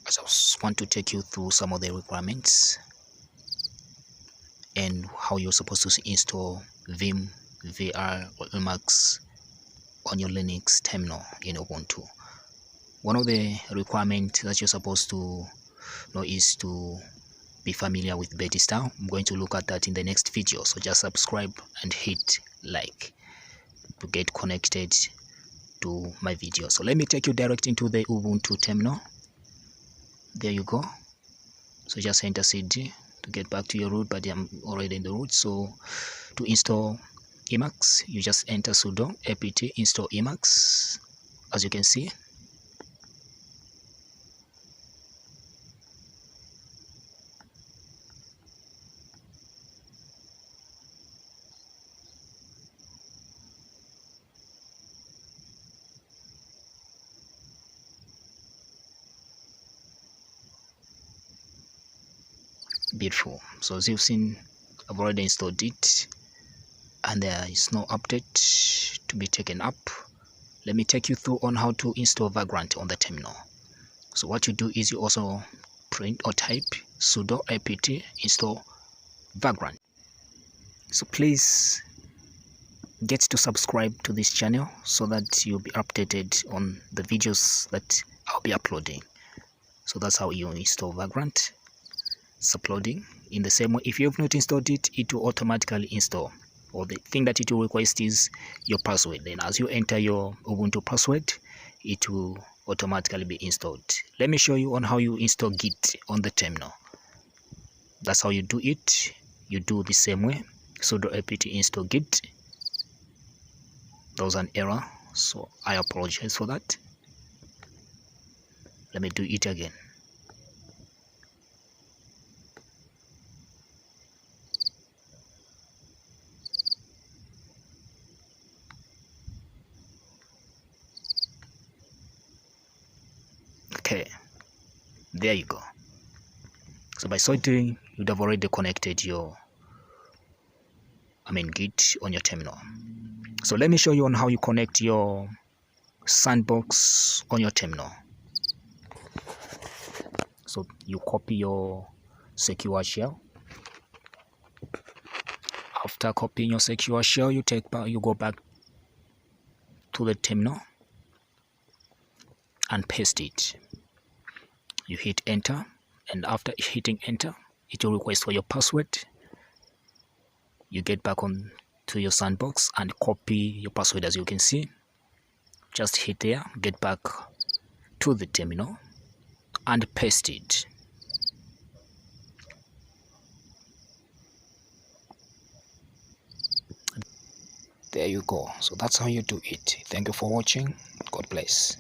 I just want to take you through some of the requirements and how you're supposed to install Vim, VR, or Emacs on your Linux terminal in Ubuntu. One of the requirements that you're supposed to know is to be familiar with beta style. I'm going to look at that in the next video, so just subscribe and hit like to get connected to my video. So let me take you direct into the Ubuntu terminal. There you go. So just enter cd to get back to your root, but I'm already in the root. So to install Emacs, you just enter sudo apt install Emacs, as you can see. Beautiful. So as you've seen, I've already installed it and there is no update to be taken up. Let me take you through on how to install Vagrant on the terminal. So what you do is you also print or type sudo apt install Vagrant. So please get to subscribe to this channel so that you'll be updated on the videos that I'll be uploading. So that's how you install Vagrant. It's uploading. In the same way, if you have not installed it, it will automatically install. Or the thing that it will request is your password. Then as you enter your Ubuntu password, it will automatically be installed. Let me show you on how you install Git on the terminal. That's how you do it. You do the same way. Sudo apt install Git. There was an error, so I apologize for that. Let me do it again. Okay, there you go. So by so doing, you'd have already connected your Git on your terminal. So let me show you on how you connect your sandbox on your terminal. So you copy your secure shell. After copying your secure shell, you go back to the terminal and paste it. You hit enter, and after hitting enter, it will request for your password. You get back on to your sandbox and copy your password. As you can see, just hit there, get back to the terminal and paste it. There you go. So that's how you do it. Thank you for watching. God bless.